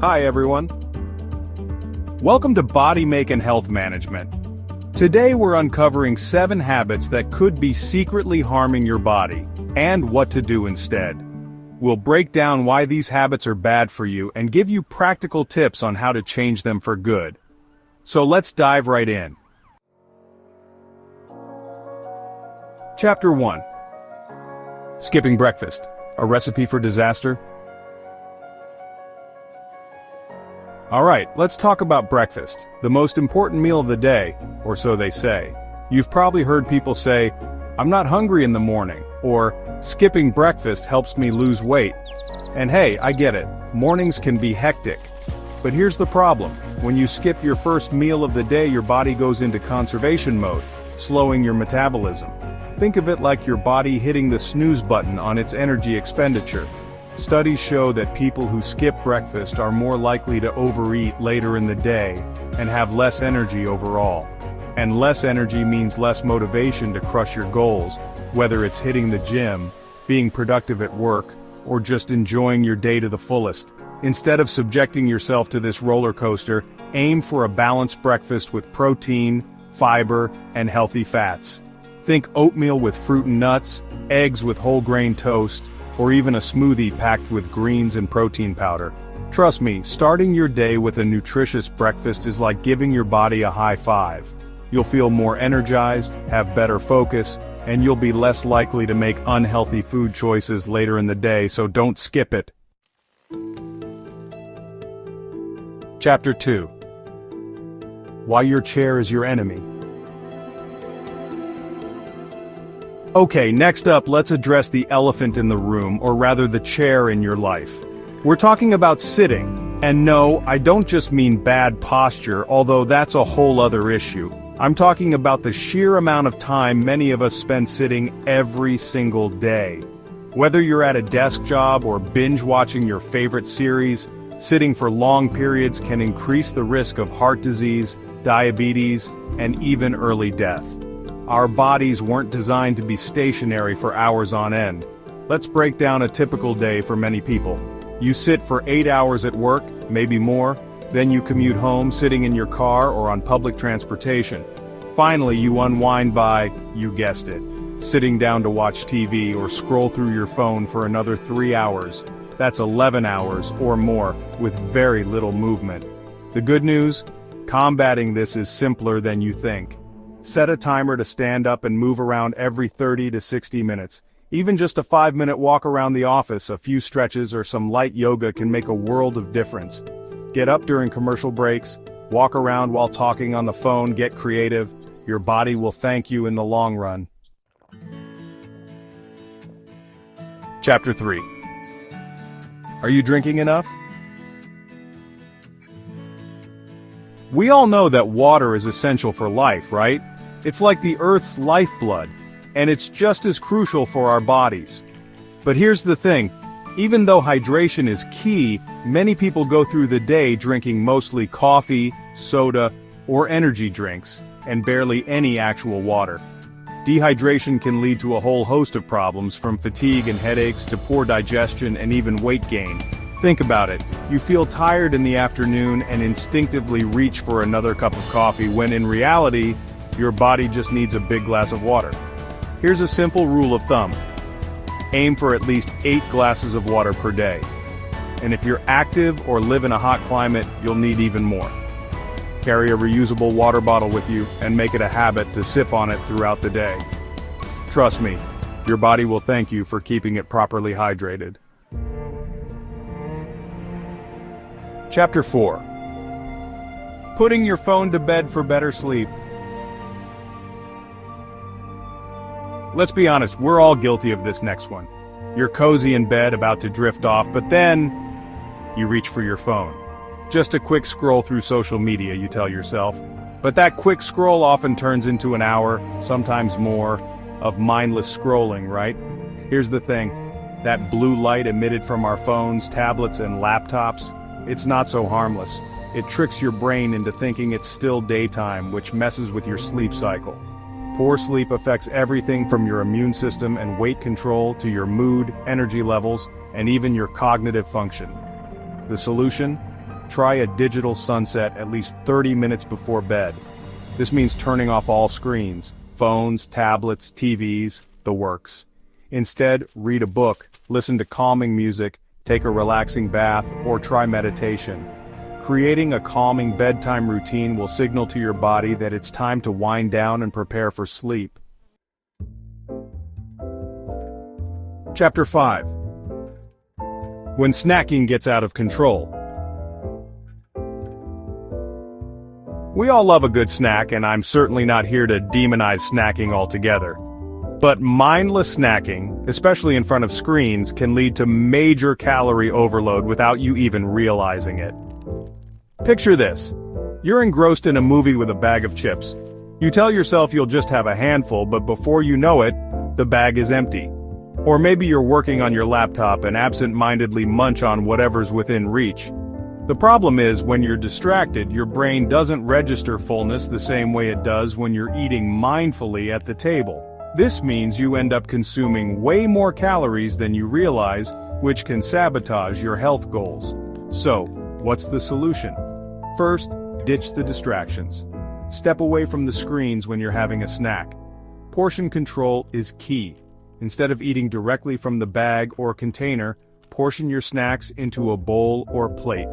Hi everyone. Welcome to Body Make and Health Management. Today we're uncovering 7 habits that could be secretly harming your body, and what to do instead. We'll break down why these habits are bad for you and give you practical tips on how to change them for good. So let's dive right in. Chapter 1. Skipping breakfast. A recipe for disaster? Alright, let's talk about breakfast, the most important meal of the day, or so they say. You've probably heard people say, "I'm not hungry in the morning," or "skipping breakfast helps me lose weight." And hey, I get it, mornings can be hectic. But here's the problem, when you skip your first meal of the day, your body goes into conservation mode, slowing your metabolism. Think of it like your body hitting the snooze button on its energy expenditure. Studies show that people who skip breakfast are more likely to overeat later in the day and have less energy overall. And less energy means less motivation to crush your goals, whether it's hitting the gym, being productive at work, or just enjoying your day to the fullest. Instead of subjecting yourself to this roller coaster, aim for a balanced breakfast with protein, fiber, and healthy fats. Think oatmeal with fruit and nuts, eggs with whole grain toast, or even a smoothie packed with greens and protein powder. Trust me, starting your day with a nutritious breakfast is like giving your body a high five. You'll feel more energized, have better focus, and you'll be less likely to make unhealthy food choices later in the day, so don't skip it. Chapter 2. Why your chair is your enemy. Okay, next up, let's address the elephant in the room, or rather the chair in your life. We're talking about sitting, and no, I don't just mean bad posture, although that's a whole other issue. I'm talking about the sheer amount of time many of us spend sitting every single day. Whether you're at a desk job or binge watching your favorite series, sitting for long periods can increase the risk of heart disease, diabetes, and even early death. Our bodies weren't designed to be stationary for hours on end. Let's break down a typical day for many people. You sit for 8 hours at work, maybe more, then you commute home sitting in your car or on public transportation. Finally, you unwind by, you guessed it, sitting down to watch TV or scroll through your phone for another 3 hours. That's 11 hours or more, with very little movement. The good news? Combating this is simpler than you think. Set a timer to stand up and move around every 30 to 60 minutes. Even just a 5-minute walk around the office, a few stretches, or some light yoga can make a world of difference. Get up during commercial breaks, walk around while talking on the phone, get creative. Your body will thank you in the long run. Chapter 3. Are you drinking enough? We all know that water is essential for life, right? It's like the Earth's lifeblood, and it's just as crucial for our bodies. But here's the thing, even though hydration is key, many people go through the day drinking mostly coffee, soda, or energy drinks, and barely any actual water. Dehydration can lead to a whole host of problems, from fatigue and headaches to poor digestion and even weight gain. Think about it, you feel tired in the afternoon and instinctively reach for another cup of coffee when in reality, your body just needs a big glass of water. Here's a simple rule of thumb. Aim for at least 8 glasses of water per day. And if you're active or live in a hot climate, you'll need even more. Carry a reusable water bottle with you and make it a habit to sip on it throughout the day. Trust me, your body will thank you for keeping it properly hydrated. Chapter 4. Putting your phone to bed for better sleep. Let's be honest, we're all guilty of this next one. You're cozy in bed, about to drift off, but then you reach for your phone. Just a quick scroll through social media, you tell yourself. But that quick scroll often turns into an hour, sometimes more, of mindless scrolling, right? Here's the thing, that blue light emitted from our phones, tablets, and laptops, it's not so harmless. It tricks your brain into thinking it's still daytime, which messes with your sleep cycle. Poor sleep affects everything from your immune system and weight control to your mood, energy levels, and even your cognitive function. The solution? try a digital sunset at least 30 minutes before bed. This means turning off all screens, phones, tablets, TVs, the works. Instead, read a book, listen to calming music, take a relaxing bath, or try meditation. Creating a calming bedtime routine will signal to your body that it's time to wind down and prepare for sleep. Chapter 5. When snacking gets out of control. We all love a good snack, and I'm certainly not here to demonize snacking altogether. But mindless snacking, especially in front of screens, can lead to major calorie overload without you even realizing it. Picture this. You're engrossed in a movie with a bag of chips. You tell yourself you'll just have a handful, but before you know it, the bag is empty. Or maybe you're working on your laptop and absent-mindedly munch on whatever's within reach. The problem is, when you're distracted, your brain doesn't register fullness the same way it does when you're eating mindfully at the table. This means you end up consuming way more calories than you realize, which can sabotage your health goals. So, what's the solution? First, ditch the distractions. Step away from the screens when you're having a snack. Portion control is key. Instead of eating directly from the bag or container, portion your snacks into a bowl or plate.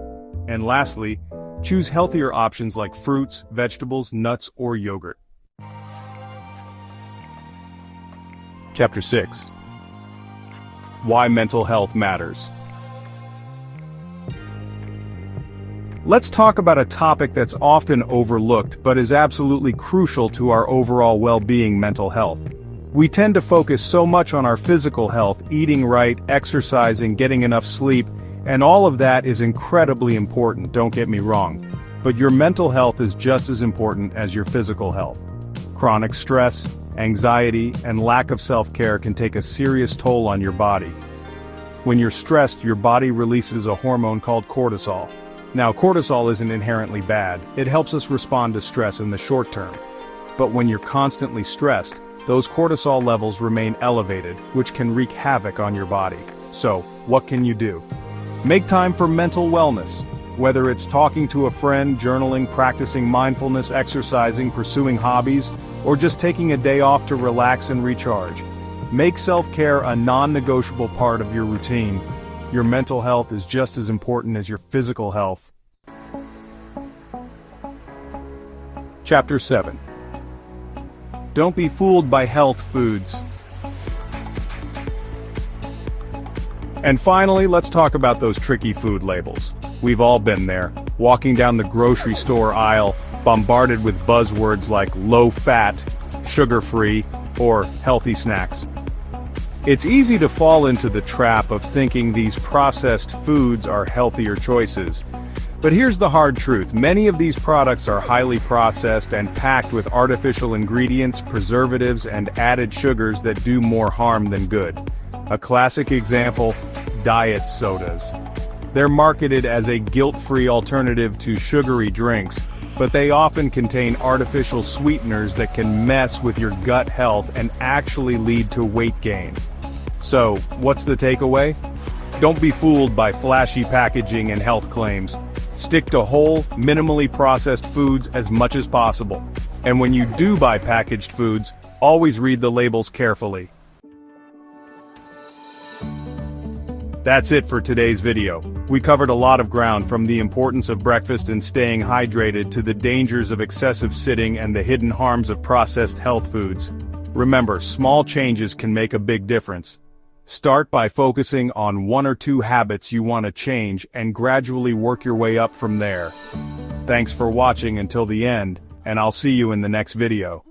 And lastly, choose healthier options like fruits, vegetables, nuts, or yogurt. Chapter 6. Why mental health matters. Let's talk about a topic that's often overlooked but is absolutely crucial to our overall well-being: mental health. We tend to focus so much on our physical health, eating right, exercising, getting enough sleep, and all of that is incredibly important, don't get me wrong. But your mental health is just as important as your physical health. Chronic stress, anxiety, and lack of self-care can take a serious toll on your body. When you're stressed, your body releases a hormone called cortisol. Now, cortisol isn't inherently bad. It helps us respond to stress in the short term. But when you're constantly stressed, those cortisol levels remain elevated, which can wreak havoc on your body. So, what can you do? Make time for mental wellness. Whether it's talking to a friend, journaling, practicing mindfulness, exercising, pursuing hobbies, or just taking a day off to relax and recharge. Make self-care a non-negotiable part of your routine. Your mental health is just as important as your physical health. Chapter 7. Don't be fooled by health foods. And finally, let's talk about those tricky food labels. We've all been there, walking down the grocery store aisle, bombarded with buzzwords like low-fat, sugar-free, or healthy snacks. It's easy to fall into the trap of thinking these processed foods are healthier choices. But here's the hard truth: many of these products are highly processed and packed with artificial ingredients, preservatives, and added sugars that do more harm than good. A classic example: diet sodas. They're marketed as a guilt-free alternative to sugary drinks, but they often contain artificial sweeteners that can mess with your gut health and actually lead to weight gain. So, what's the takeaway? Don't be fooled by flashy packaging and health claims. Stick to whole, minimally processed foods as much as possible. And when you do buy packaged foods, always read the labels carefully. That's it for today's video. We covered a lot of ground, from the importance of breakfast and staying hydrated to the dangers of excessive sitting and the hidden harms of processed health foods. Remember, small changes can make a big difference. Start by focusing on 1 or 2 habits you want to change and gradually work your way up from there. Thanks for watching until the end, and I'll see you in the next video.